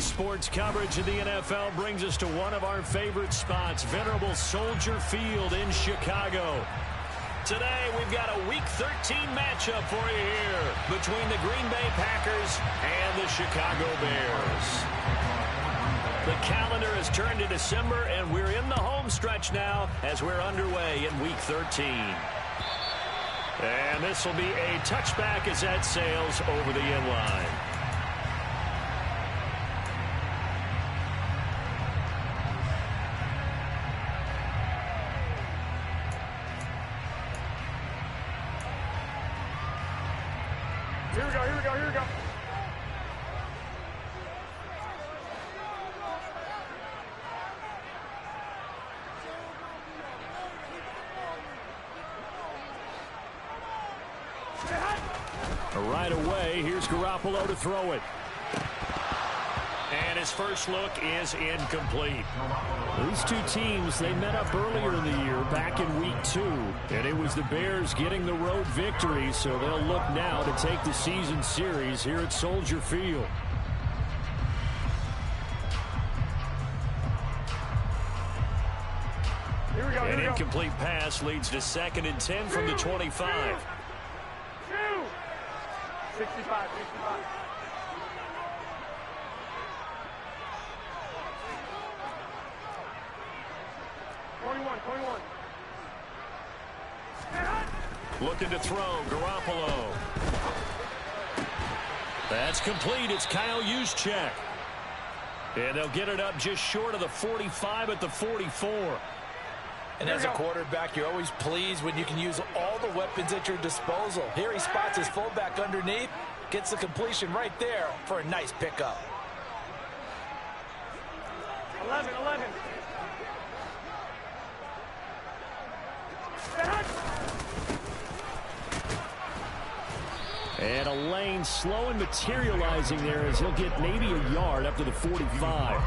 Sports coverage of the NFL brings us to one of our favorite spots, venerable Soldier Field in Chicago. Today, we've got a Week 13 matchup for you here between the Green Bay Packers and the Chicago Bears. The calendar has turned to December, and we're in the home stretch now as we're underway in Week 13. And this will be a touchback as that sails over the end line. Here we go, here we go, here we go. Right away, here's Garoppolo to throw it. And his first look is incomplete. These two teams, they met up earlier in the year, back in Week 2. And it was the Bears getting the road victory, so they'll look now to take the season series here at Soldier Field. Here we go, An incomplete pass leads to 2nd and 10 from the 25. 65. 21. Looking to throw, Garoppolo. That's complete. It's Kyle Juszczyk. And they'll get it up just short of the 45 at the 44. And as a quarterback, you're always pleased when you can use all the weapons at your disposal. Here he spots his fullback underneath, gets the completion right there for a nice pickup. 11. And a lane slow and materializing there as he'll get maybe a yard up to the 45.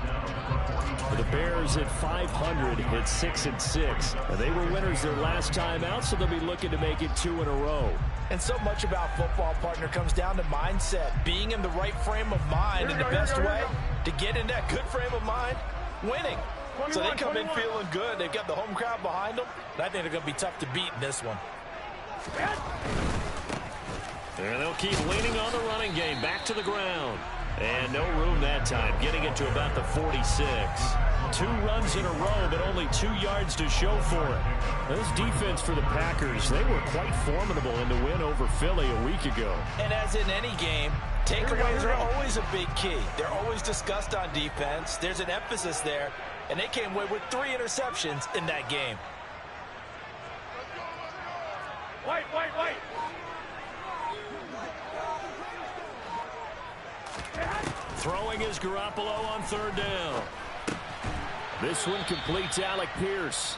For the Bears at 500, it's 6-6. And they were winners their last time out, so they'll be looking to make it 2 in a row. And so much about football, partner, comes down to mindset. Being in the right frame of mind, and the best way to get in that good frame of mind, winning. So they come in feeling good. They've got the home crowd behind them. And I think they're going to be tough to beat in this one. And they'll keep leaning on the running game. Back to the ground. And no room that time. Getting it to about the 46. 2 runs in a row, but only 2 yards to show for it. This defense for the Packers, they were quite formidable in the win over Philly a week ago. And as in any game, takeaways are always a big key. They're always discussed on defense. There's an emphasis there. And they came away with 3 interceptions in that game. Wait. Throwing is Garoppolo on 3rd down. This one completes Alec Pierce.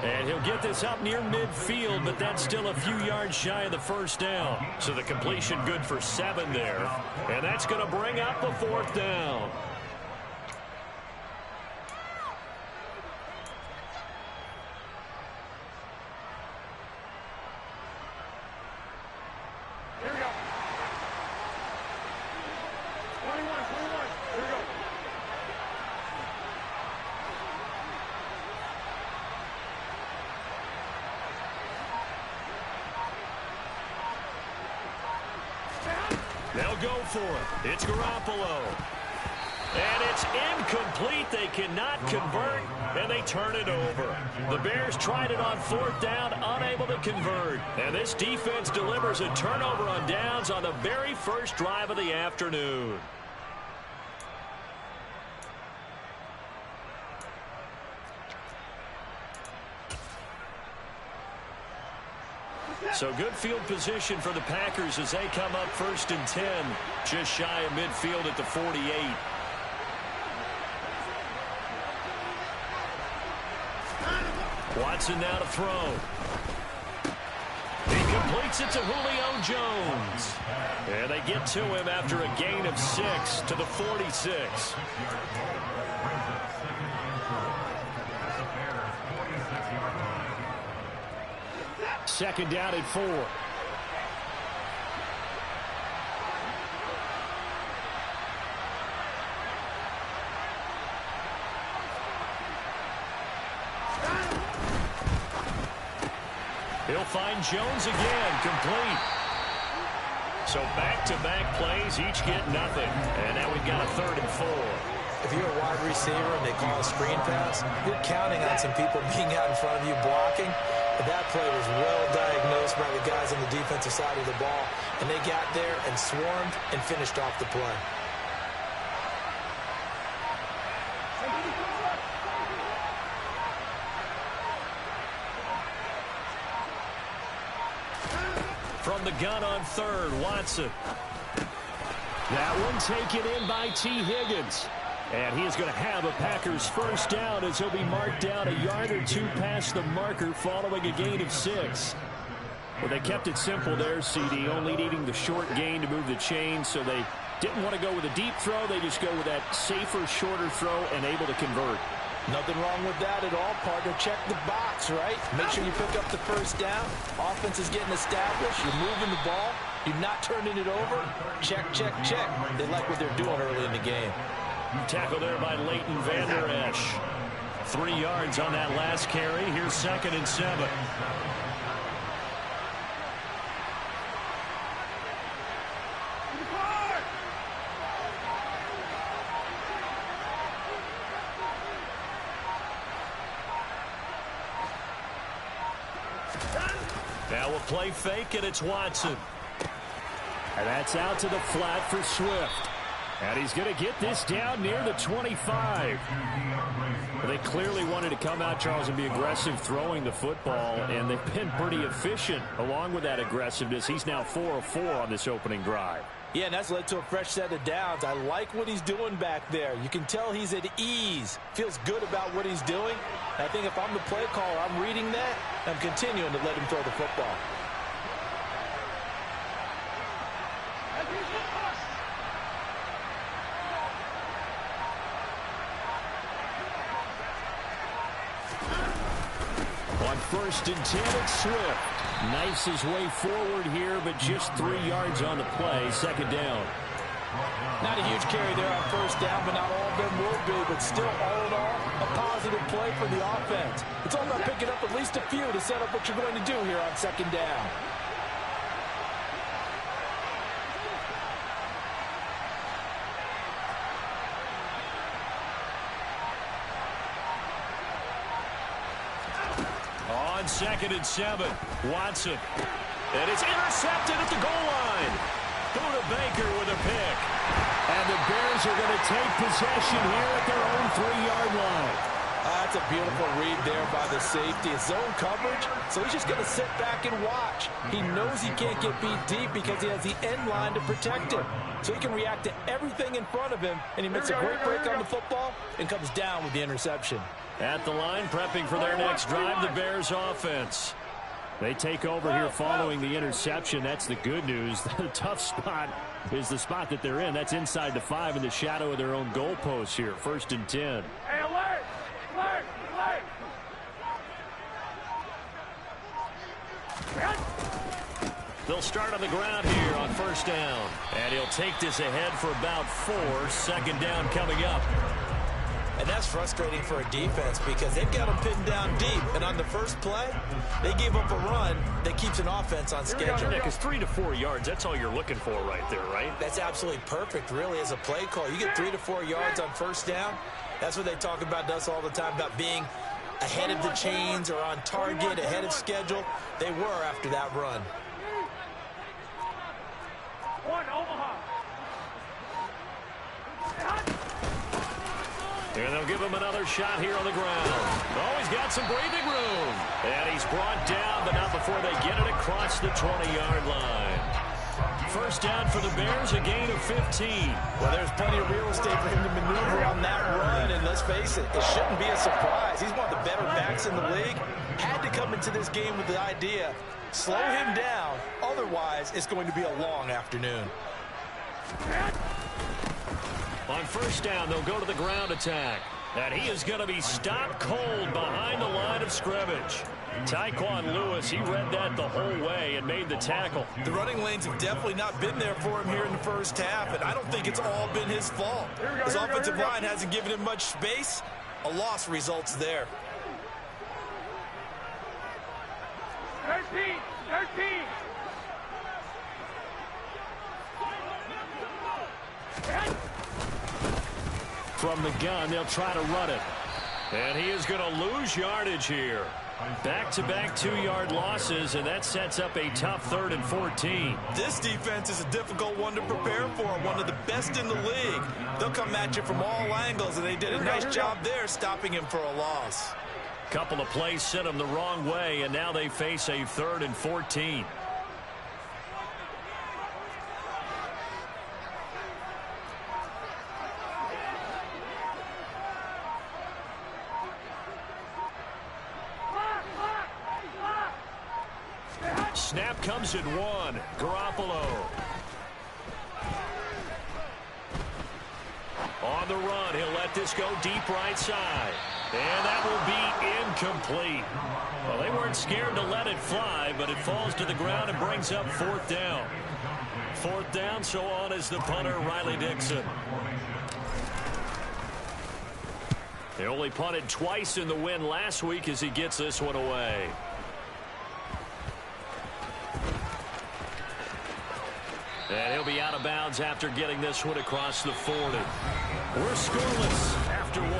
And he'll get this up near midfield, but that's still a few yards shy of the 1st down. So the completion good for 7 there. And that's going to bring up the 4th down. They'll go for it. It's Garoppolo. And it's incomplete. They cannot convert, and they turn it over. The Bears tried it on 4th down, unable to convert. And this defense delivers a turnover on downs on the very first drive of the afternoon. So good field position for the Packers as they come up 1st and 10, just shy of midfield at the 48. Watson now to throw. He completes it to Julio Jones. And they get to him after a gain of 6 to the 46. Second down at 4. find Jones again, complete. So back-to-back plays, each get nothing. And now we've got a 3rd and 4. If you're a wide receiver and they call a screen pass, you're counting on some people being out in front of you blocking. But that play was well diagnosed by the guys on the defensive side of the ball. And they got there and swarmed and finished off the play. From the gun on 3rd, Watson. That one taken in by T. Higgins. And he is going to have a Packers first down as he'll be marked down a yard or 2 past the marker following a gain of 6. Well, they kept it simple there, CD, only needing the short gain to move the chains, so they didn't want to go with a deep throw. They just go with that safer, shorter throw and able to convert. Nothing wrong with that at all, partner. Check the box, right? Make sure you pick up the first down. Offense is getting established. You're moving the ball. You're not turning it over. Check, check, check. They like what they're doing early in the game. Tackle there by Leighton Vander Esch. 3 yards on that last carry. Here's 2nd and 7. Now we'll play fake, and it's Watson. And that's out to the flat for Swift. And he's going to get this down near the 25. Well, they clearly wanted to come out, Charles, and be aggressive throwing the football, and they've been pretty efficient along with that aggressiveness. He's now 4 of 4 on this opening drive. Yeah, and that's led to a fresh set of downs. I like what he's doing back there. You can tell he's at ease. Feels good about what he's doing. And I think if I'm the play caller, I'm reading that. I'm continuing to let him throw the football. On 1st and 10, it's Swift. Knifes his way forward here, but just 3 yards on the play. 2nd down. Not a huge carry there on 1st down, but not all of them will be. But still, all in all, a positive play for the offense. It's all about picking up at least a few to set up what you're going to do here on 2nd down. On 2nd and 7, Watson. And it's intercepted at the goal line. Buda Baker with a pick. And the Bears are going to take possession here at their own 3-yard line. That's a beautiful read there by the safety. It's zone coverage, so he's just going to sit back and watch. He knows he can't get beat deep because he has the end line to protect him. So he can react to everything in front of him, and he makes a great break on the football and comes down with the interception. At the line, prepping for their next drive, the Bears offense. They take over here following the interception. That's the good news. The tough spot is the spot that they're in. That's inside the 5 in the shadow of their own goalpost here. 1st and 10. Hey, alert! Alert! Alert! They'll start on the ground here on 1st down. And he'll take this ahead for about 4. 2nd down coming up. And that's frustrating for a defense because they've got them pinned down deep. And on the first play, they gave up a run that keeps an offense on schedule. Because 3 to 4 yards, that's all you're looking for right there, right? That's absolutely perfect, really, as a play call. You get 3 to 4 yards on 1st down. That's what they talk about us all the time, about being ahead of the chains or on target, ahead of schedule. They were after that run. And they'll give him another shot here on the ground. Oh, he's got some breathing room. And he's brought down, but not before they get it across the 20-yard line. 1st down for the Bears, a gain of 15. Well, there's plenty of real estate for him to maneuver on that run, and let's face it, it shouldn't be a surprise. He's one of the better backs in the league. Had to come into this game with the idea, slow him down, otherwise it's going to be a long afternoon. On 1st down, they'll go to the ground attack. And he is going to be stopped cold behind the line of scrimmage. Tyquan Lewis, he read that the whole way and made the tackle. The running lanes have definitely not been there for him here in the first half, and I don't think it's all been his fault. His offensive line hasn't given him much space. A loss results there. 13. From the gun, they'll try to run it. And he is going to lose yardage here. Back-to-back 2-yard losses, and that sets up a tough 3rd and 14. This defense is a difficult one to prepare for, one of the best in the league. They'll come at you from all angles, and they did a nice job there stopping him for a loss. Couple of plays sent him the wrong way, and now they face a 3rd and 14. Snap comes at 1. Garoppolo. On the run, he'll let this go deep right side. And that will be incomplete. Well, they weren't scared to let it fly, but it falls to the ground and brings up 4th down. 4th down, so on is the punter, Riley Dixon. They only punted twice in the win last week as he gets this one away. And he'll be out of bounds after getting this one across the 40. We're scoreless after 1.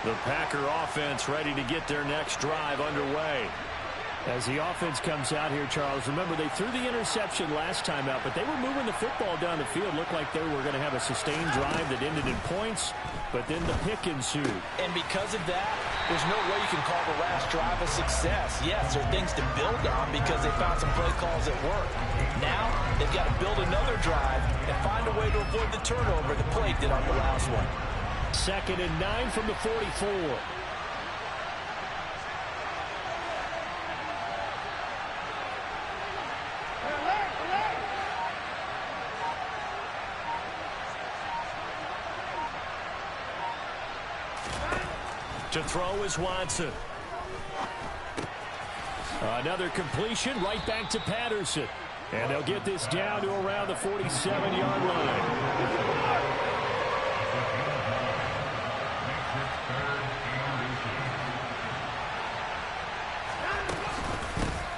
The Packer offense ready to get their next drive underway. As the offense comes out here, Charles, remember they threw the interception last time out, but they were moving the football down the field. Looked like they were going to have a sustained drive that ended in points, but then the pick ensued. And because of that, there's no way you can call the last drive a success. Yes, there are things to build on because they found some play calls that work. Now, they've got to build another drive and find a way to avoid the turnover that plagued it on the last one. 2nd and 9 from the 44. To throw is Watson. Another completion right back to Patterson. And they'll get this down to around the 47-yard line.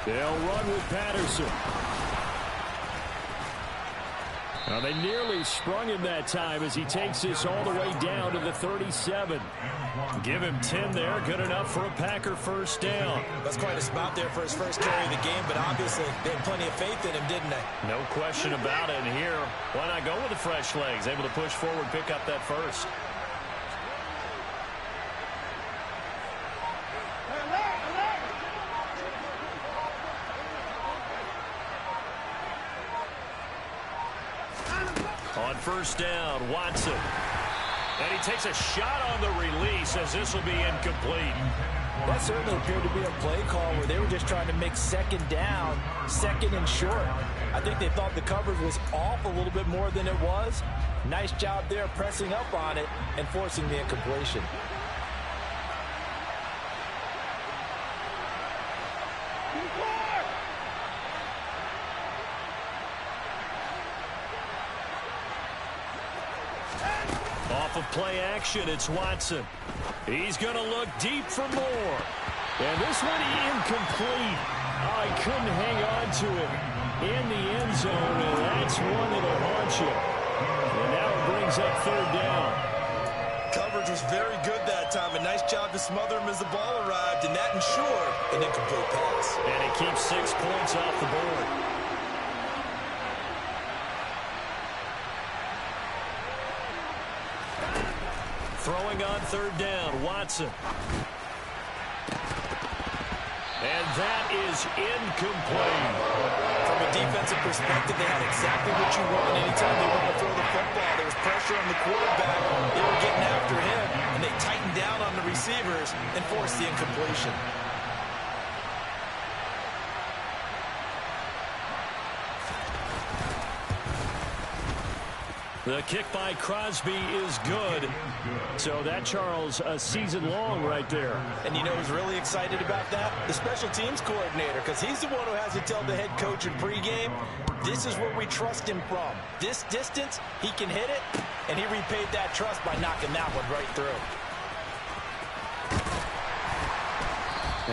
They'll run with Patterson. Now they nearly sprung him that time as he takes this all the way down to the 37. Give him 10 there. Good enough for a Packer 1st down. That's quite a spot there for his first carry of the game, but obviously they had plenty of faith in him, didn't they? No question about it. And here, why not go with the fresh legs? Able to push forward, pick up that first. On 1st down, Watson. And he takes a shot on the release as this will be incomplete. That certainly appeared to be a play call where they were just trying to make 2nd down, 2nd and short. I think they thought the coverage was off a little bit more than it was. Nice job there pressing up on it and forcing the incompletion. Off of play action, it's Watson. He's going to look deep for more. And this one incomplete. Oh, he couldn't hang on to it in the end zone, and that's one that'll haunt you. And now it brings up 3rd down. Coverage was very good that time. A nice job to smother him as the ball arrived, and that ensured an incomplete pass. And it keeps 6 points off the board. Throwing on 3rd down, Watson. And that is incomplete. From a defensive perspective, they had exactly what you want anytime they want to throw the football. There was pressure on the quarterback. They were getting after him, and they tightened down on the receivers and forced the incompletion. The kick by Crosby is good. So that, Charles, a season long right there. And you know who's really excited about that? The special teams coordinator, because he's the one who has to tell the head coach in pregame, this is where we trust him from. This distance, he can hit it, and he repaid that trust by knocking that one right through.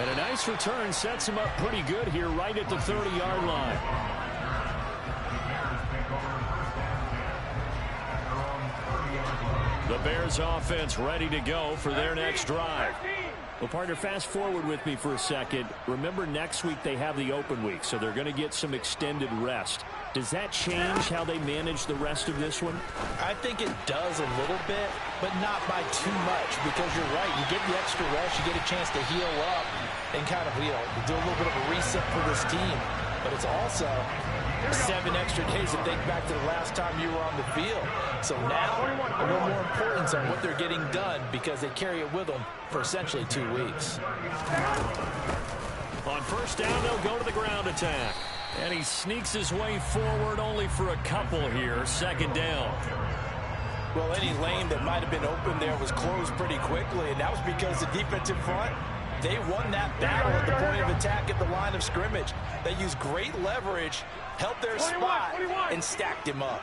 And a nice return sets him up pretty good here right at the 30-yard line. The Bears offense ready to go for their next drive. Well, partner, fast forward with me for a second. Remember, next week they have the open week, so they're going to get some extended rest. Does that change how they manage the rest of this one? I think it does a little bit, but not by too much, because you're right. You get the extra rest, you get a chance to heal up and kind of, do a little bit of a reset for this team. But it's also 7 extra days to think back to the last time you were on the field. So now, a little more importance on what they're getting done because they carry it with them for essentially 2 weeks. On first down, they'll go to the ground attack. And he sneaks his way forward only for a couple here. Second down. Well, any lane that might have been open there was closed pretty quickly, and that was because the defensive front, they won that battle at the point of attack at the line of scrimmage. They used great leverage, held their spot, and stacked him up.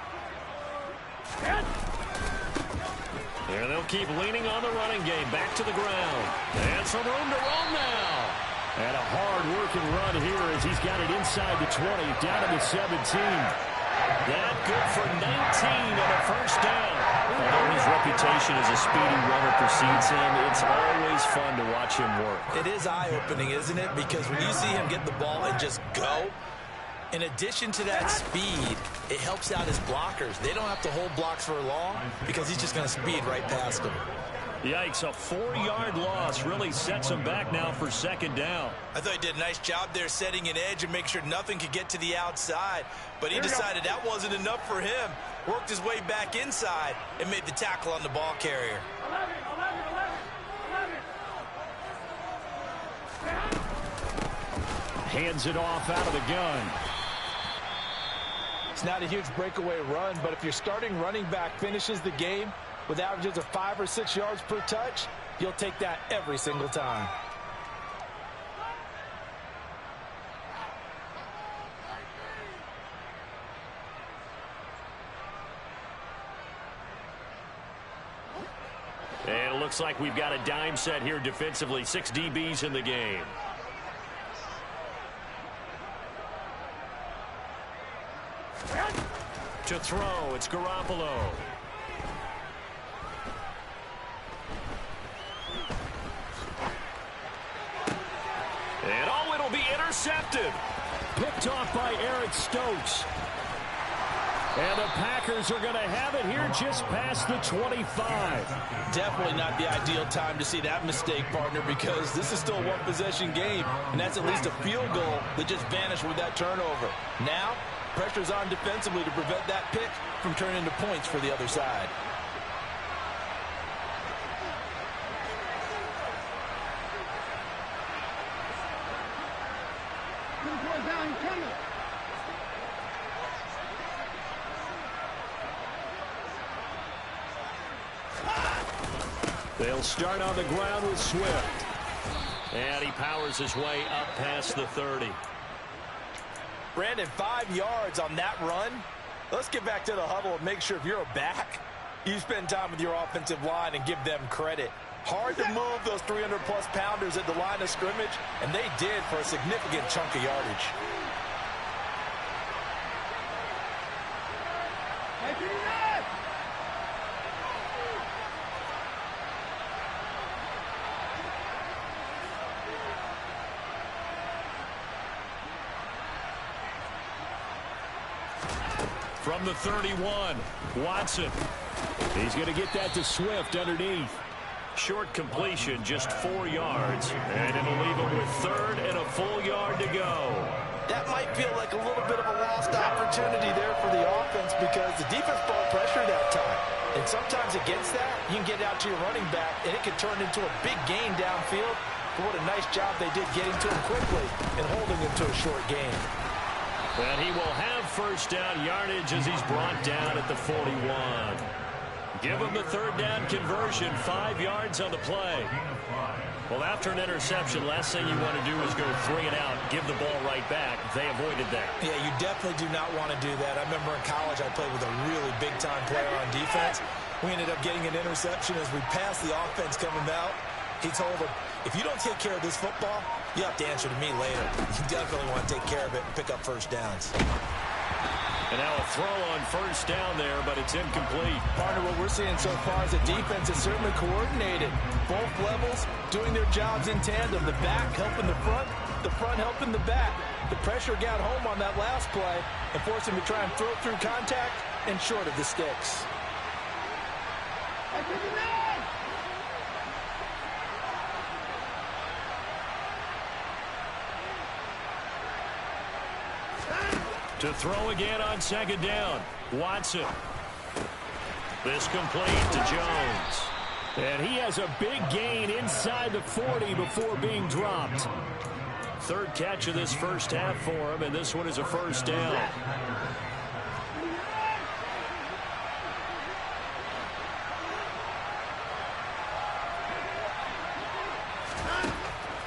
And they'll keep leaning on the running game. Back to the ground. And some room to roam now. And a hard-working run here as he's got it inside the 20, down to the 17. That good for 19 and a first down. Although his reputation as a speedy runner precedes him, it's always fun to watch him work. It is eye-opening, isn't it? Because when you see him get the ball and just go, in addition to that speed, it helps out his blockers. They don't have to hold blocks for long because he's just going to speed right past them. Yikes, a 4-yard loss really sets him back now for second down. I thought he did a nice job there setting an edge and make sure nothing could get to the outside. But he decided that wasn't enough for him. Worked his way back inside and made the tackle on the ball carrier. 11. Hands it off out of the gun. It's not a huge breakaway run, but if your starting running back finishes the game with averages of 5 or 6 yards per touch, you'll take that every single time. And it looks like we've got a dime set here defensively. 6 DBs in the game. To throw, it's Garoppolo. And oh, it'll be intercepted. Picked off by Eric Stokes. And the Packers are going to have it here just past the 25. Definitely not the ideal time to see that mistake, partner, because this is still a one-possession game, and that's at least a field goal that just vanished with that turnover. Now, pressure's on defensively to prevent that pick from turning into points for the other side. They'll start on the ground with Swift. And he powers his way up past the 30. Brandon, 5 yards on that run. Let's get back to the huddle and make sure if you're a back, you spend time with your offensive line and give them credit. Hard to move those 300-plus pounders at the line of scrimmage, and they did for a significant chunk of yardage. From the 31, Watson. He's going to get that to Swift underneath. Short completion, just 4 yards. And it'll leave him with 3rd and a full yard to go. That might feel like a little bit of a lost opportunity there for the offense because the defense brought pressure that time. And sometimes against that, you can get out to your running back, and it can turn into a big gain downfield. But what a nice job they did getting to him quickly and holding him to a short gain. And he will have first down yardage as he's brought down at the 41. Give him the third down conversion, 5 yards on the play. Well, after an interception, last thing you want to do is go 3 and out, give the ball right back. They avoided that. Yeah, you definitely do not want to do that. I remember in college I played with a really big-time player on defense. We ended up getting an interception as we passed the offense coming out. He told him, if you don't take care of this football, you have to answer to me later. You definitely want to take care of it and pick up first downs. And now a throw on first down there, but it's incomplete. Partner, what we're seeing so far is the defense is certainly coordinated. Both levels doing their jobs in tandem. The back helping the front helping the back. The pressure got home on that last play and forced him to try and throw through contact and short of the sticks. To throw again on second down. Watson. This complete to Jones. And he has a big gain inside the 40 before being dropped. Third catch of this first half for him, and this one is a first down.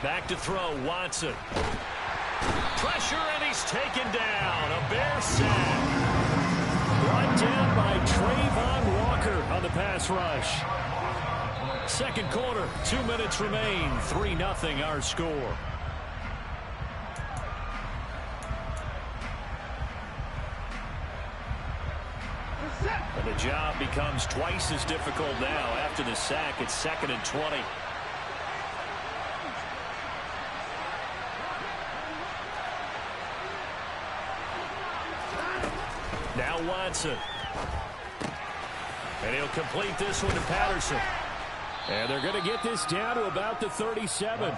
Back to throw, Watson. Pressure, and he's taken down. A Bear sack. Brought down by Trayvon Walker on the pass rush. Second quarter, 2 minutes remain. 3-0 our score. And the job becomes twice as difficult now. After the sack, it's 2nd and 20. Now Watson. And he'll complete this one to Patterson. And they're going to get this down to about the 37.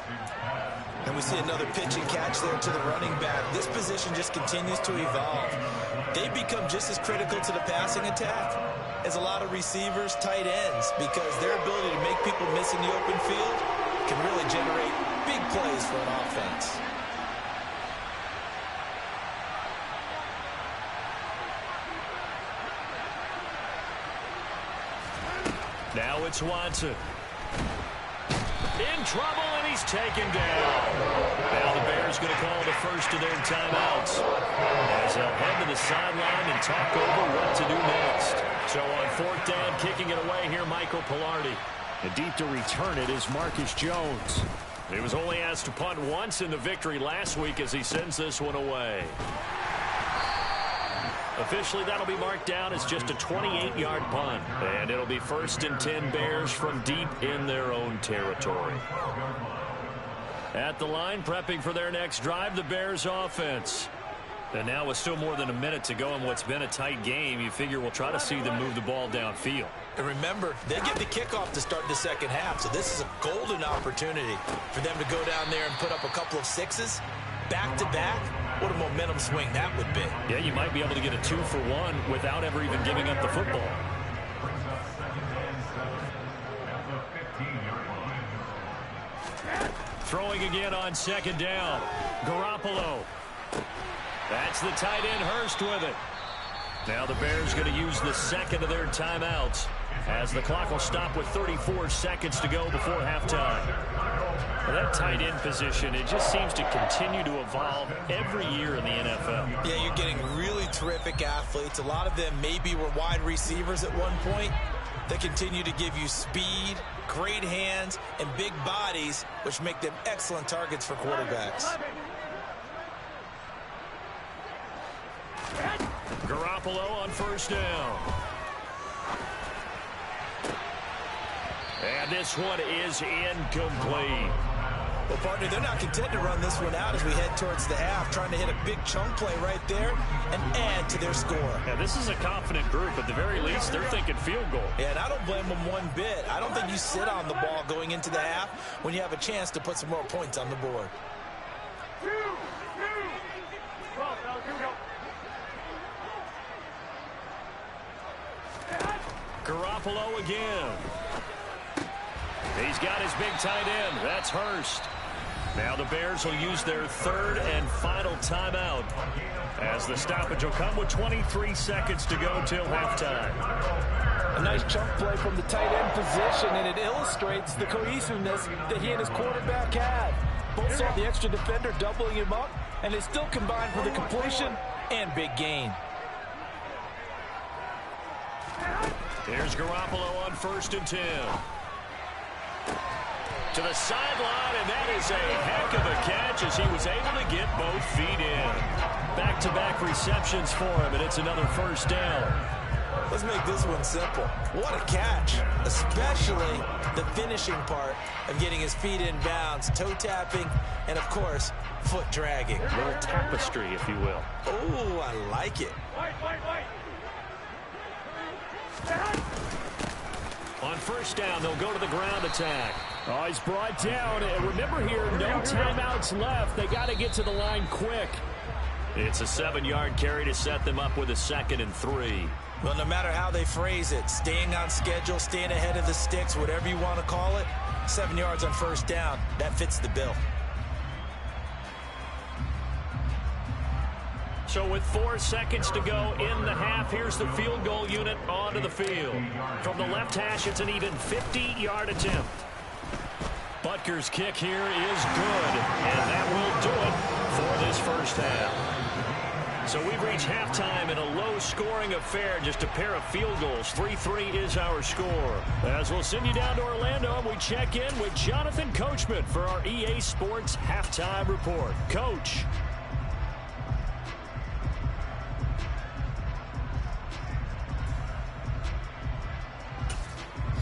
And we see another pitch and catch there to the running back. This position just continues to evolve. They become just as critical to the passing attack as a lot of receivers, tight ends, because their ability to make people miss in the open field can really generate big plays for an offense. Now it's Watson. In trouble, and he's taken down. Now the Bears going to call the first of their timeouts as they'll head to the sideline and talk over what to do next. So on fourth down, kicking it away here, Michael Pilardi. And deep to return it is Marcus Jones. He was only asked to punt once in the victory last week as he sends this one away. Officially, that'll be marked down as just a 28-yard punt. And it'll be 1st and 10 Bears from deep in their own territory. At the line, prepping for their next drive, the Bears offense. And now with still more than a minute to go in what's been a tight game, you figure we'll try to see them move the ball downfield. And remember, they get the kickoff to start the second half, so this is a golden opportunity for them to go down there and put up a couple of sixes back-to-back. What a momentum swing that would be. Yeah, you might be able to get a 2-for-1 without ever even giving up the football. Throwing again on second down. Garoppolo. That's the tight end, Hurst, with it. Now the Bears going to use the second of their timeouts as the clock will stop with 34 seconds to go before halftime. Well, that tight end position, it just seems to continue to evolve every year in the NFL. Yeah, you're getting really terrific athletes. A lot of them maybe were wide receivers at one point. They continue to give you speed, great hands, and big bodies, which make them excellent targets for quarterbacks. Garoppolo on first down. And this one is incomplete. Well, partner, they're not content to run this one out as we head towards the half, trying to hit a big chunk play right there and add to their score. Yeah, this is a confident group. At the very least, they're thinking field goal. Yeah, and I don't blame them one bit. I don't think you sit on the ball going into the half when you have a chance to put some more points on the board. Garoppolo again. He's got his big tight end. That's Hurst. Now the Bears will use their third and final timeout, as the stoppage will come with 23 seconds to go till halftime. A nice chunk play from the tight end position, and it illustrates the cohesiveness that he and his quarterback had. Both saw the extra defender doubling him up, and they still combined for the completion and big gain. Here's Garoppolo on 1st and 10. To the sideline, and that is a heck of a catch as he was able to get both feet in. Back-to-back receptions for him, and it's another first down. Let's make this one simple. What a catch, especially the finishing part of getting his feet in bounds, toe tapping, and of course, foot dragging. A little tapestry, if you will. Oh, I like it. On first down, they'll go to the ground attack. Oh, he's brought down. And remember here, no timeouts left. They got to get to the line quick. It's a 7-yard carry to set them up with a 2nd and 3. Well, no matter how they phrase it, staying on schedule, staying ahead of the sticks, whatever you want to call it, 7 yards on first down, that fits the bill. So with 4 seconds to go in the half, here's the field goal unit onto the field. From the left hash, it's an even 50-yard attempt. Butker's kick here is good, and that will do it for this first half. So we've reached halftime in a low-scoring affair, just a pair of field goals. 3-3 is our score. As we'll send you down to Orlando, and we check in with Jonathan Coachman for our EA Sports Halftime Report. Coach.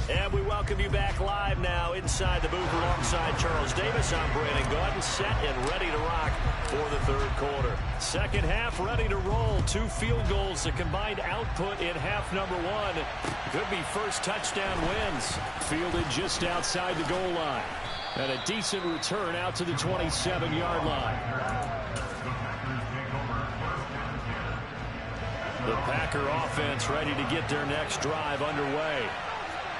And we welcome you back live now inside the booth alongside Charles Davis. I'm Brandon Gaudin, set and ready to rock for the third quarter. Second half ready to roll. 2 field goals, the combined output in half number 1. Could be first touchdown wins. Fielded just outside the goal line. And a decent return out to the 27-yard line. The Packer offense ready to get their next drive underway.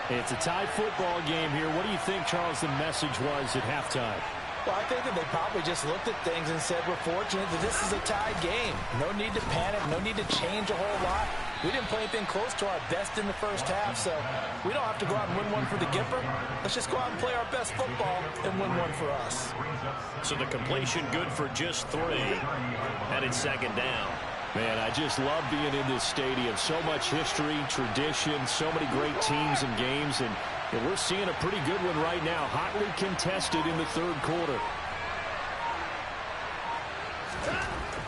It's a tie football game here. What do you think, Charles, the message was at halftime? Well, I think that they probably just looked at things and said, we're fortunate that this is a tied game. No need to panic, no need to change a whole lot. We didn't play anything close to our best in the first half, so we don't have to go out and win one for the Gipper. Let's just go out and play our best football and win one for us. So the completion good for just 3. And it's second down. Man, I just love being in this stadium. So much history, tradition, so many great teams and games, and we're seeing a pretty good one right now, hotly contested in the third quarter.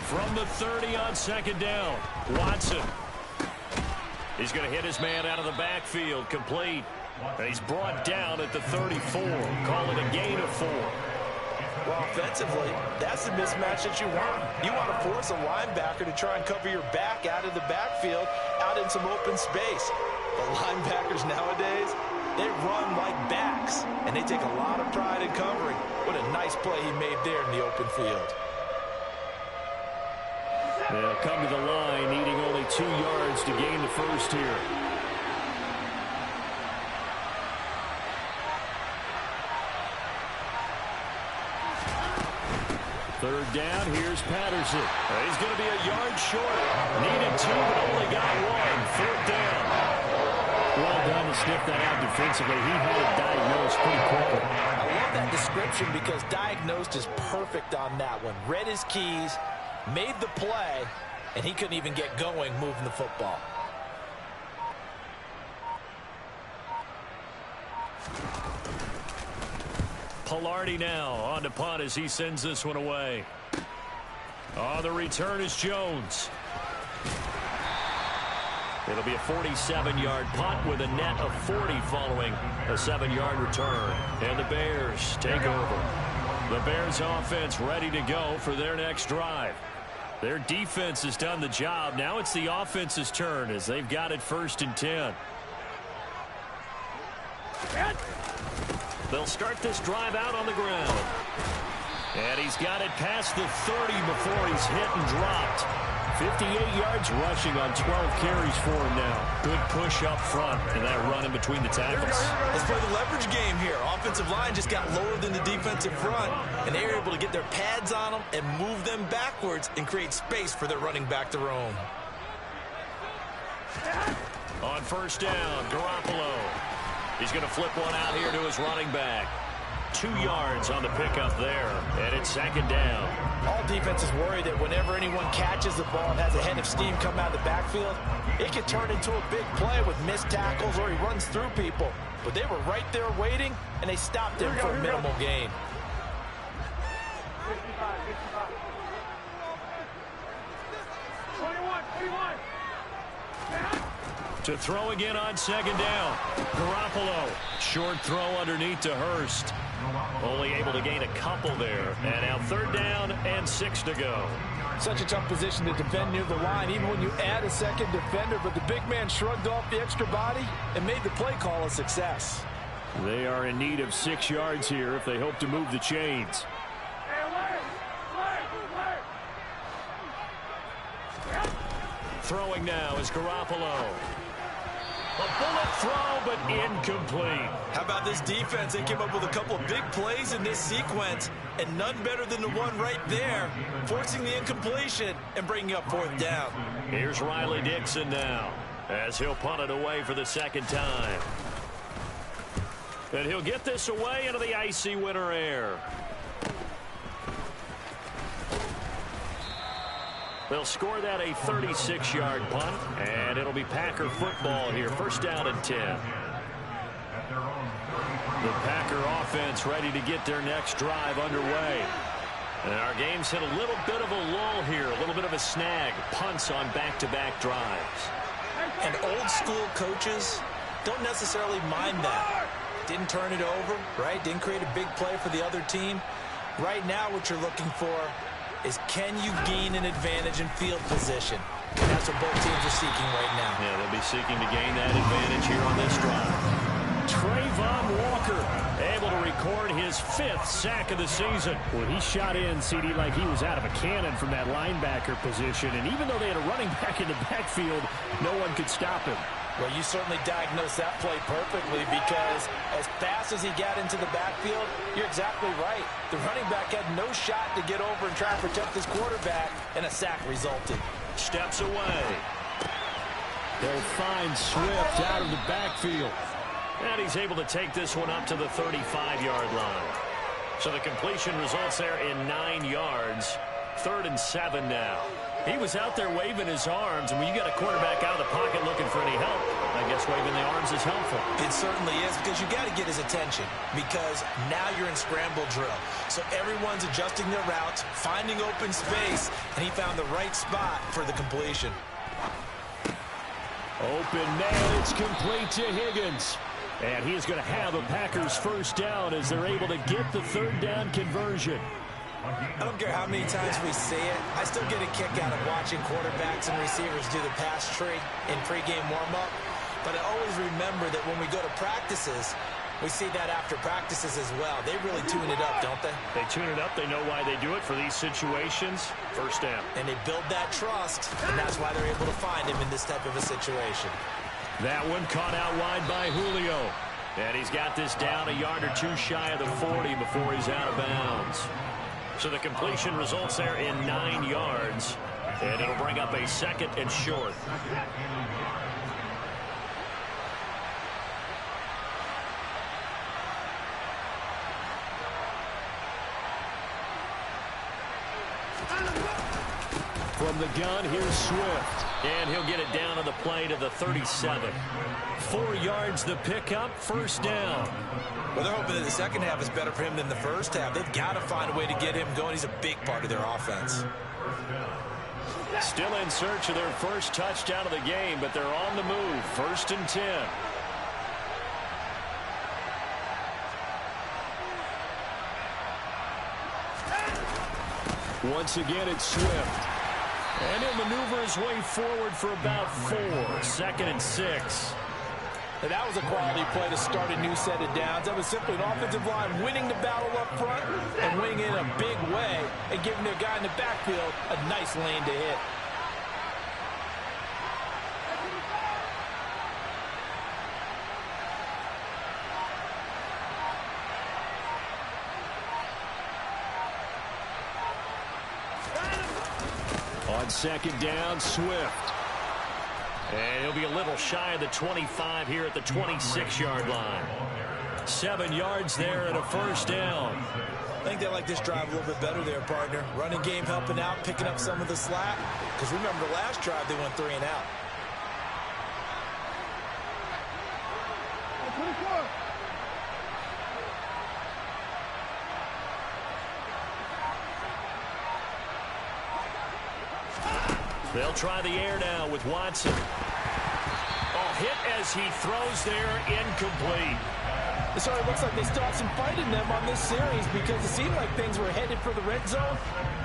From the 30 on second down, Watson. He's going to hit his man out of the backfield, complete. And he's brought down at the 34. Call it a gain of 4. Well, offensively, that's the mismatch that you want. You want to force a linebacker to try and cover your back out of the backfield, out in some open space. The linebackers nowadays, they run like backs, and they take a lot of pride in covering. What a nice play he made there in the open field. They'll come to the line, needing only 2 yards to gain the first here. Third down, here's Patterson. He's going to be a yard short. Needed 2, but only got 1. Fourth down. Well done to sniff that out defensively. He had it diagnosed pretty quickly. I love that description because diagnosed is perfect on that one. Read his keys, made the play, and he couldn't even get going moving the football. Pilardi now on to punt as he sends this one away. Oh, the return is Jones. It'll be a 47-yard punt with a net of 40 following a 7-yard return. And the Bears take over. The Bears offense ready to go for their next drive. Their defense has done the job. Now it's the offense's turn as they've got it 1st and 10. They'll start this drive out on the ground. And he's got it past the 30 before he's hit and dropped. 58 yards rushing on 12 carries for him now. Good push up front and that run in between the tackles. Let's play the leverage game here. Offensive line just got lower than the defensive front, and they were able to get their pads on them and move them backwards and create space for their running back to roam. On first down, Garoppolo. He's going to flip one out here to his running back. 2 yards on the pickup there, and it's second down. All defenses worry that whenever anyone catches the ball and has a head of steam come out of the backfield, it could turn into a big play with missed tackles or he runs through people. But they were right there waiting, and they stopped him for a minimal gain. 21. To throw again on second down. Garoppolo. Short throw underneath to Hurst. Only able to gain a couple there. And now third down and 6 to go. Such a tough position to defend near the line, even when you add a second defender. But the big man shrugged off the extra body and made the play call a success. They are in need of 6 yards here if they hope to move the chains. Throwing now is Garoppolo. A bullet throw, but incomplete. How about this defense? They came up with a couple of big plays in this sequence, and none better than the one right there, forcing the incompletion and bringing up fourth down. Here's Riley Dixon now, as he'll punt it away for the second time. And he'll get this away into the icy winter air. They'll score that a 36-yard punt, and it'll be Packer football here. First down and 10. The Packer offense ready to get their next drive underway. And our game's hit a little bit of a lull here, a little bit of a snag. Punts on back-to-back drives. And old-school coaches don't necessarily mind that. Didn't turn it over, right? Didn't create a big play for the other team. Right now what you're looking for is, can you gain an advantage in field position? And that's what both teams are seeking right now. Yeah, they'll be seeking to gain that advantage here on this drive. Trayvon Walker able to record his 5th sack of the season. Well, he shot in, CD, like he was out of a cannon from that linebacker position. And even though they had a running back in the backfield, no one could stop him. Well, you certainly diagnosed that play perfectly, because as fast as he got into the backfield, you're exactly right. The running back had no shot to get over and try to protect his quarterback, and a sack resulted. Steps away. They'll find Swift out of the backfield. And he's able to take this one up to the 35-yard line. So the completion results there in 9 yards. 3rd and 7 now. He was out there waving his arms, and when you got a quarterback out of the pocket looking for any help, I guess waving the arms is helpful. It certainly is, because you got to get his attention, because now you're in scramble drill. So everyone's adjusting their routes, finding open space, and he found the right spot for the completion. Open man, it's complete to Higgins. And he is going to have a Packers first down as they're able to get the 3rd down conversion. I don't care how many times we say it, I still get a kick out of watching quarterbacks and receivers do the pass tree in pregame warm-up. But I always remember that when we go to practices, we see that after practices as well. They really tune it up, don't they? They tune it up. They know why they do it for these situations. First down. And they build that trust, and that's why they're able to find him in this type of a situation. That one caught out wide by Julio. And he's got this down a yard or two shy of the 40 before he's out of bounds. So the completion results there in 9 yards. And it'll bring up a 2nd and short. From the gun, here's Swift. And he'll get it down to the play to the 37. 4 yards the pickup, first down. Well, they're hoping that the second half is better for him than the first half. They've got to find a way to get him going. He's a big part of their offense. Still in search of their first touchdown of the game, but they're on the move. 1st and 10. Once again, it's Swift. And he'll maneuver his way forward for about 4. 2nd and 6. And that was a quality play to start a new set of downs. That was simply an offensive line winning the battle up front and winning in a big way and giving their guy in the backfield a nice lane to hit. On second down, Swift. And he'll be a little shy of the 25 here at the 26-yard line. 7 yards there and a first down. I think they like this drive a little bit better there, partner. Running game helping out, picking up some of the slack. Because remember, the last drive they went 3 and out. They'll try the air now with Watson. Oh, hit as he throws there, incomplete. It already looks like they still have some fight in them on this series because it seemed like things were headed for the red zone.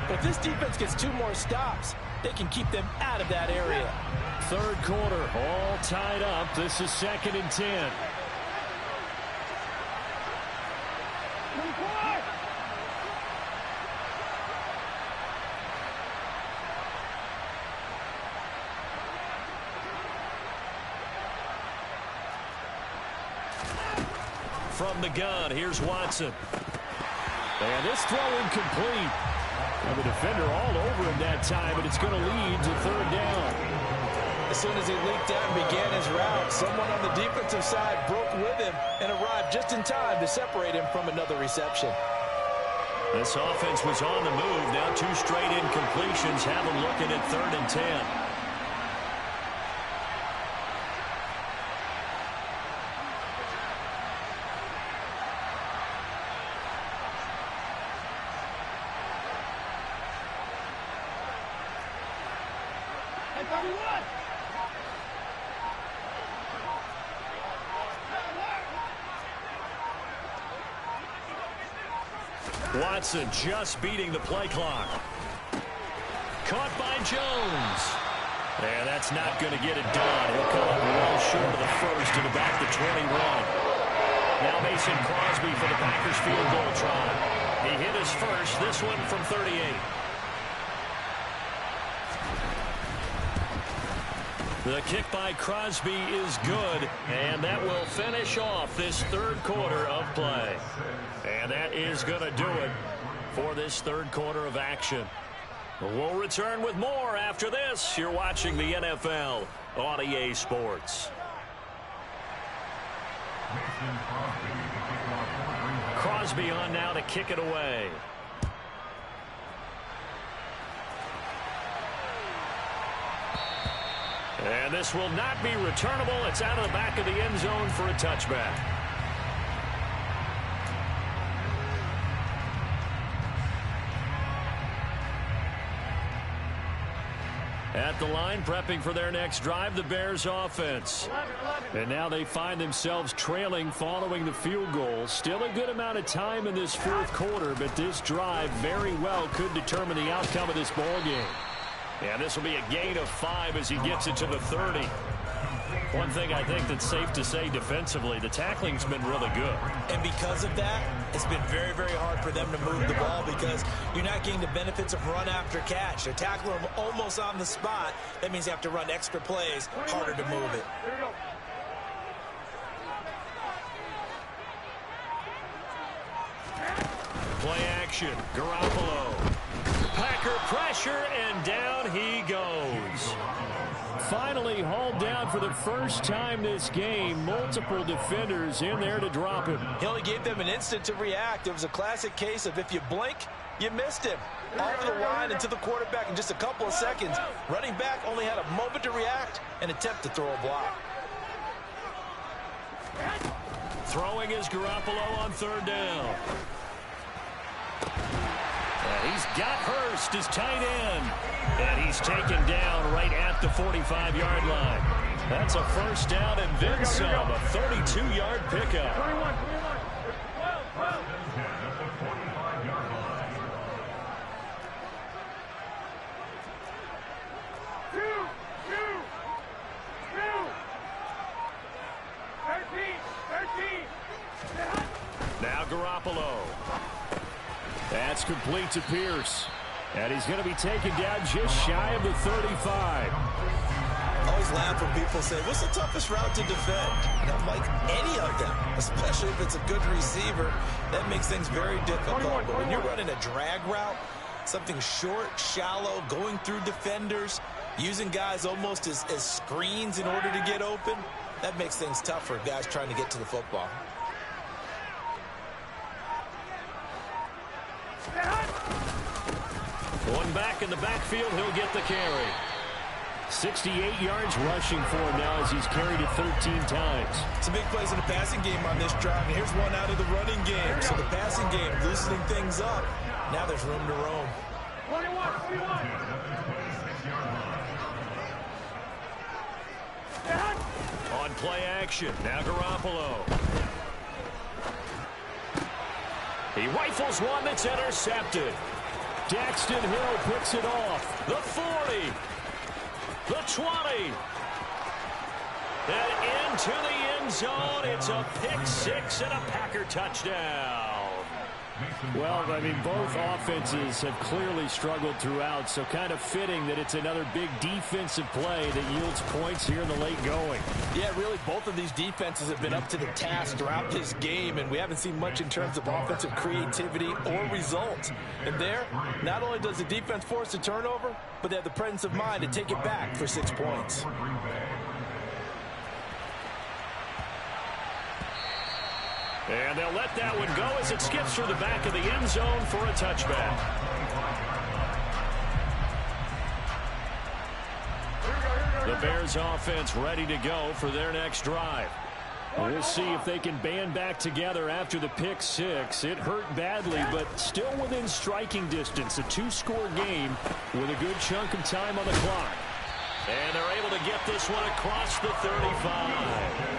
But if this defense gets 2 more stops, they can keep them out of that area. Third quarter, all tied up. This is 2nd and 10. From the gun, here's Watson. And this throw incomplete. And the defender all over him that time, but it's going to lead to 3rd down. As soon as he leaked out and began his route, someone on the defensive side broke with him and arrived just in time to separate him from another reception. This offense was on the move. Now 2 straight incompletions have them looking at 3rd and 10. Watson just beating the play clock. Caught by Jones. And that's not going to get it done. He'll come up well short of the first and about the 21. Now Mason Crosby for the Packers field goal try. He hit his first, this one from 38. The kick by Crosby is good, and that will finish off this 3rd quarter of play. And that is going to do it for this 3rd quarter of action. We'll return with more after this. You're watching the NFL on EA Sports. Crosby on now to kick it away. And this will not be returnable. It's out of the back of the end zone for a touchback. At the line, prepping for their next drive, the Bears offense. And now they find themselves trailing following the field goal. Still a good amount of time in this 4th quarter, but this drive very well could determine the outcome of this ball game. And this will be a gain of 5 as he gets it to the 30. One thing I think that's safe to say defensively, the tackling's been really good. And because of that, it's been very, very hard for them to move the ball because you're not getting the benefits of run after catch. They're tackling them almost on the spot. That means you have to run extra plays, harder to move it. Play action, Garoppolo. Packer pressure, and down he goes. Finally hauled down for the first time this game. Multiple defenders in there to drop him. He only gave them an instant to react. It was a classic case of if you blink, you missed him. Off the line and to the quarterback in just a couple of seconds. Running back only had a moment to react and attempt to throw a block. Throwing is Garoppolo on 3rd down. He's got Hurst as tight end. And he's taken down right at the 45-yard line. That's a first down and then some. A 32-yard pickup. Now Garoppolo. That's complete to Pierce. And he's going to be taken down just shy of the 35. I always laugh when people say, what's the toughest route to defend? And I'm like, any of them, especially if it's a good receiver. That makes things very difficult. But when you're running a drag route, Something short, shallow, going through defenders, using guys almost as screens in order to get open. That makes things tough for guys trying to get to the football. One back in the backfield, he'll get the carry. 68 yards rushing for him now as he's carried it 13 times. Some big plays in the passing game on this drive, and here's one out of the running game. So the passing game loosening things up. Now there's room to roam. 21. On play action, now Garoppolo. He rifles one that's intercepted. Daxton Hill picks it off. The 40. The 20. And into the end zone. It's a pick six and a Packer touchdown. Well, I mean, both offenses have clearly struggled throughout, so kind of fitting that it's another big defensive play that yields points here in the late going. Yeah, really, both of these defenses have been up to the task throughout this game, and we haven't seen much in terms of offensive creativity or results. And there, not only does the defense force a turnover, but they have the presence of mind to take it back for 6 points. And they'll let that one go as it skips through the back of the end zone for a touchback. The Bears offense ready to go for their next drive. We'll see if they can band back together after the pick six. It hurt badly, but still within striking distance. A two-score game with a good chunk of time on the clock. And they're able to get this one across the 35.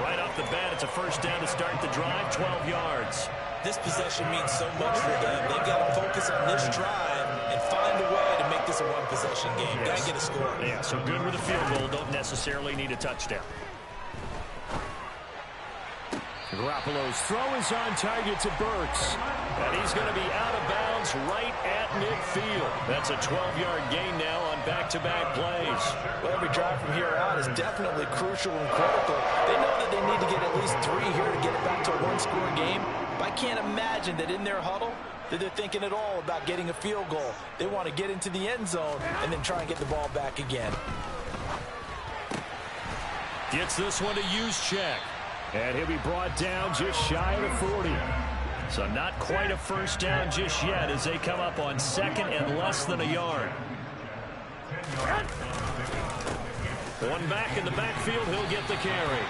Right off the bat, it's a first down to start the drive, 12 yards. This possession means so much for them. They've got to focus on this drive and find a way to make this a one-possession game. Got to get a score. Yeah, so good with a field goal. Don't necessarily need a touchdown. Garoppolo's throw is on target to Burks. And he's going to be out of bounds right at midfield. That's a 12-yard gain now on back-to-back plays. Well, every drive from here out is definitely crucial and critical. They know that they need to get at least 3 here to get it back to a one-score game. But I can't imagine that in their huddle that they're thinking at all about getting a field goal. They want to get into the end zone and then try and get the ball back again. Gets this one to use check. And he'll be brought down just shy of the 40. So not quite a first down just yet as they come up on second and less than a yard. One back in the backfield, he'll get the carry.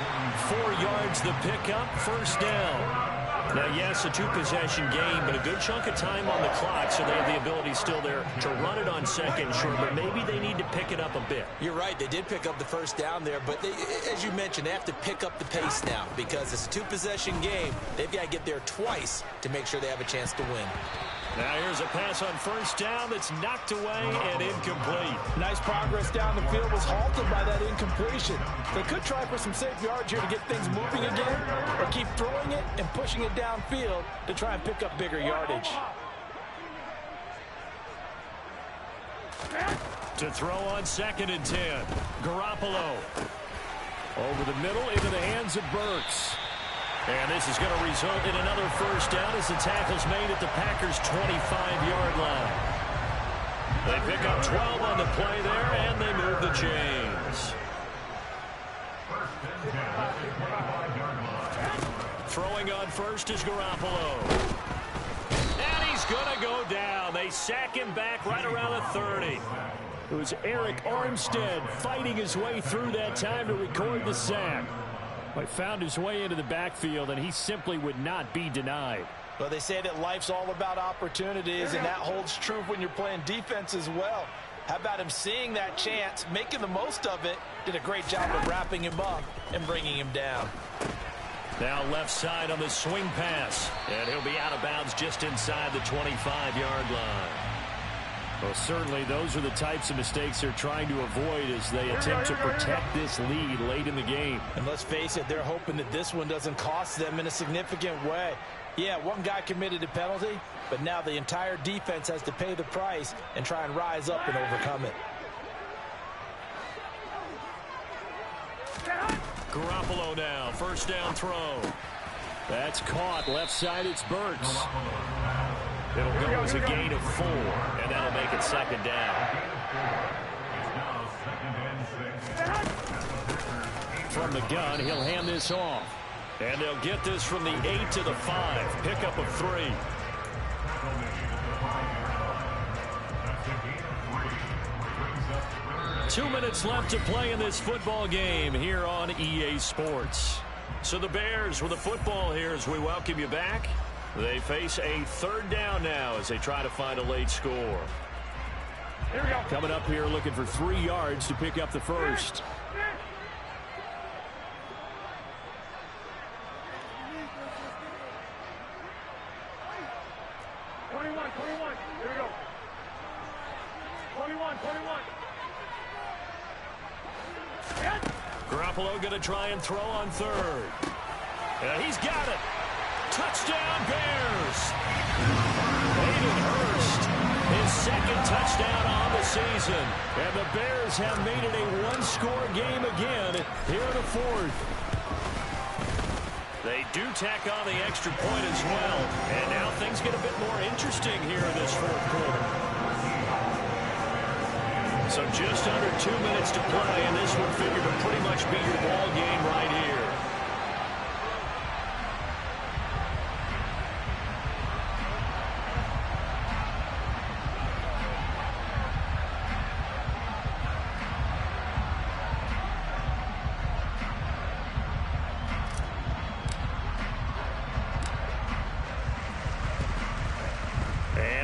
4 yards the pickup, first down. Now, yes, a two-possession game, but a good chunk of time on the clock, so they have the ability still there to run it on second, sure, but maybe they need to pick it up a bit. You're right, they did pick up the first down there, but they, as you mentioned, they have to pick up the pace now because it's a two-possession game. They've got to get there twice to make sure they have a chance to win. Now here's a pass on first down that's knocked away and incomplete. Nice progress down the field was halted by that incompletion. They could try for some safe yards here to get things moving again, or keep throwing it and pushing it downfield to try and pick up bigger yardage. To throw on second and 10. Garoppolo. Over the middle into the hands of Burks. And this is going to result in another first down as the tackle's made at the Packers' 25-yard line. They pick up 12 on the play there, and they move the chains. Throwing on first is Garoppolo. And he's going to go down. They sack him back right around the 30. It was Eric Armstead fighting his way through that time to record the sack. He found his way into the backfield, and he simply would not be denied. Well, they say that life's all about opportunities, and that holds true when you're playing defense as well. How about him seeing that chance, making the most of it, did a great job of wrapping him up and bringing him down. Now left side on the swing pass, and he'll be out of bounds just inside the 25-yard line. Well, certainly those are the types of mistakes they're trying to avoid as they attempt to protect this lead late in the game. And let's face it, they're hoping that this one doesn't cost them in a significant way. Yeah, one guy committed a penalty, but now the entire defense has to pay the price and try and rise up and overcome it. Garoppolo now, first down throw. That's caught. Left side, it's Burks. It'll go as a gain of 4, and that'll make it second down. From the gun, he'll hand this off. And they'll get this from the 8 to the 5. Pickup of 3. Two minutes left to play in this football game here on EA Sports. So the Bears with the football here as we welcome you back. They face a third down now as they try to find a late score. Here we go. Coming up here looking for 3 yards to pick up the first. Garoppolo going to try and throw on third. He's got it. Touchdown, Bears. Hayden Hurst, his second touchdown on the season. And the Bears have made it a one-score game again here in the fourth. They do tack on the extra point as well. And now things get a bit more interesting here in this fourth quarter. So just under 2 minutes to play, and this would figure to pretty much be your ball game right here.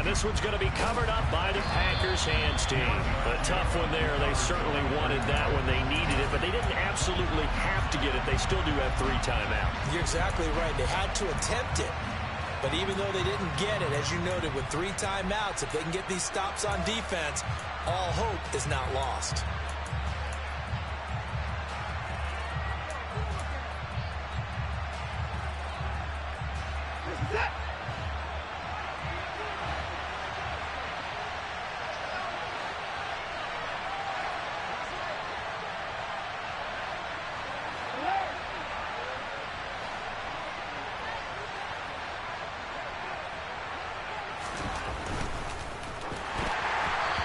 This one's going to be covered up by the Packers hands team. A tough one there. They certainly wanted that when they needed it, but they didn't absolutely have to get it. They still do have 3 timeouts. You're exactly right. They had to attempt it. But even though they didn't get it, as you noted, with 3 timeouts, if they can get these stops on defense, all hope is not lost.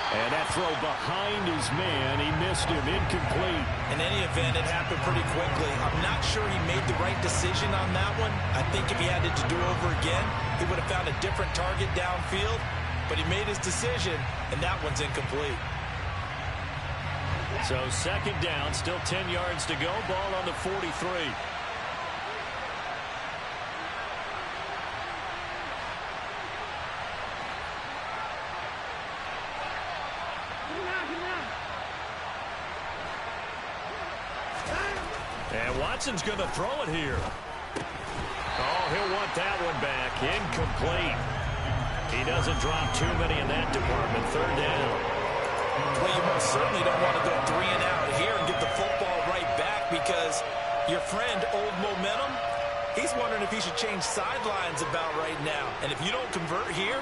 And that throw behind his man, he missed him, incomplete. In any event, it happened pretty quickly. I'm not sure he made the right decision on that one. I think if he had it to do over again, he would have found a different target downfield. But he made his decision, and that one's incomplete. So second down, still 10 yards to go. Ball on the 43. And Watson's going to throw it here. Oh, he'll want that one back. Incomplete. He doesn't drop too many in that department. Third down. Well, you most certainly don't want to go 3 and out here and get the football right back because your friend, Old Momentum, he's wondering if he should change sidelines about right now. And if you don't convert here,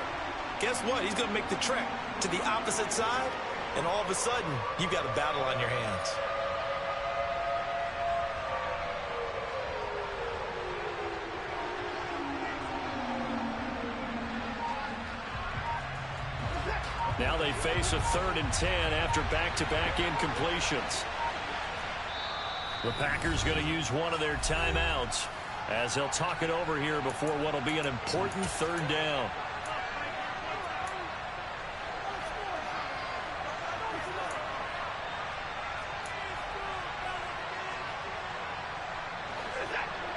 guess what? He's going to make the trek to the opposite side, and all of a sudden, you've got a battle on your hands. Now they face a 3rd and 10 after back-to-back incompletions. The Packers going to use one of their timeouts as they'll talk it over here before what will be an important 3rd down.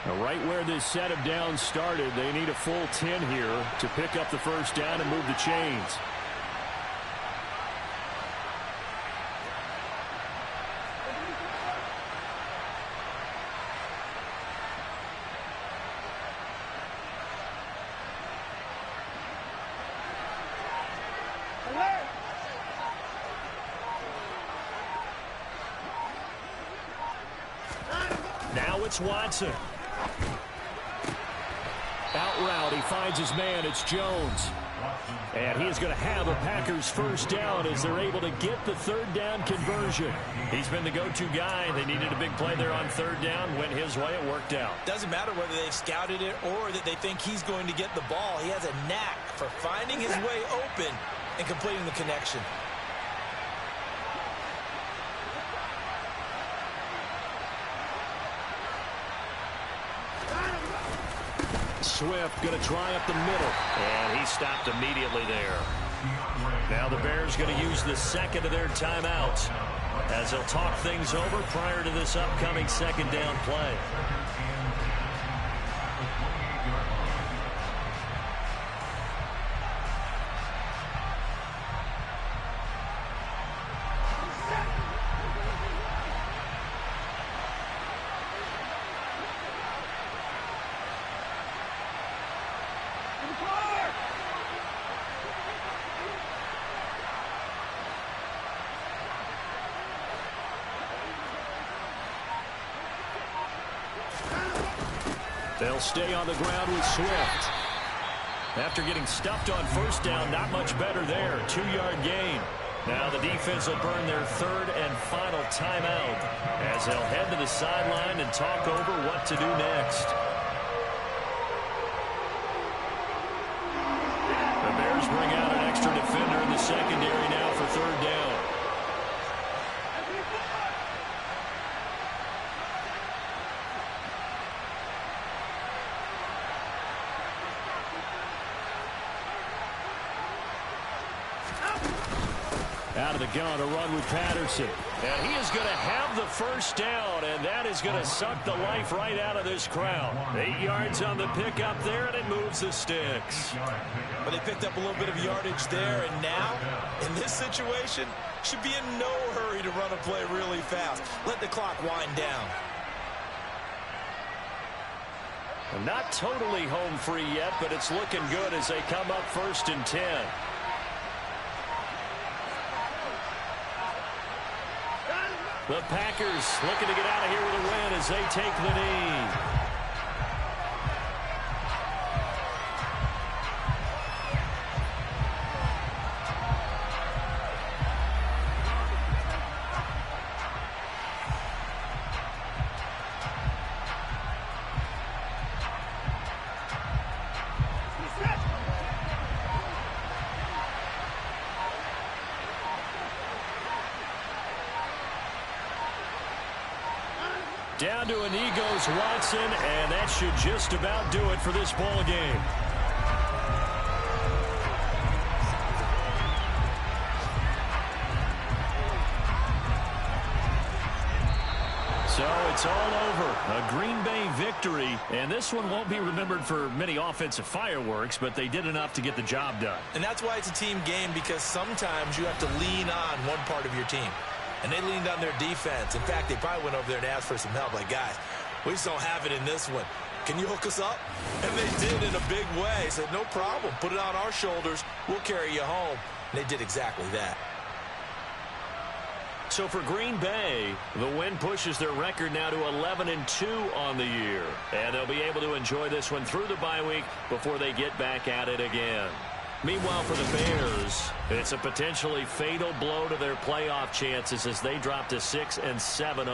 Now, right where this set of downs started, they need a full 10 here to pick up the first down and move the chains. Now it's Watson. Out route, he finds his man. It's Jones. And he is going to have a Packers first down as they're able to get the third down conversion. He's been the go-to guy. They needed a big play there on third down. Went his way. It worked out. Doesn't matter whether they've scouted it or that they think he's going to get the ball. He has a knack for finding his way open and completing the connection. Swift going to try up the middle. And he stopped immediately there. Now the Bears going to use the second of their timeouts as they'll talk things over prior to this upcoming second down play. They'll stay on the ground with Swift. After getting stuffed on first down, not much better there. 2-yard gain. Now the defense will burn their third and final timeout as they'll head to the sideline and talk over what to do next. The Bears bring out an extra defender in the secondary now for third down. Out of the gun, a run with Patterson. And he is going to have the first down, and that is going to suck the life right out of this crowd. 8 yards on the pickup there, and it moves the sticks. But they picked up a little bit of yardage there, and now, in this situation, should be in no hurry to run a play really fast. Let the clock wind down. Not totally home free yet, but it's looking good as they come up 1st and 10. The Packers looking to get out of here with a win as they take the knee. Down to a knee goes Watson, and that should just about do it for this ball game. So it's all over. A Green Bay victory, and this one won't be remembered for many offensive fireworks, but they did enough to get the job done. And that's why it's a team game, because sometimes you have to lean on one part of your team. And they leaned on their defense. In fact, they probably went over there and asked for some help. Like, guys, we just don't have it in this one. Can you hook us up? And they did in a big way. Said, no problem. Put it on our shoulders. We'll carry you home. And they did exactly that. So for Green Bay, the win pushes their record now to 11-2 on the year. And they'll be able to enjoy this one through the bye week before they get back at it again. Meanwhile, for the Bears, it's a potentially fatal blow to their playoff chances as they drop to 6-7 on the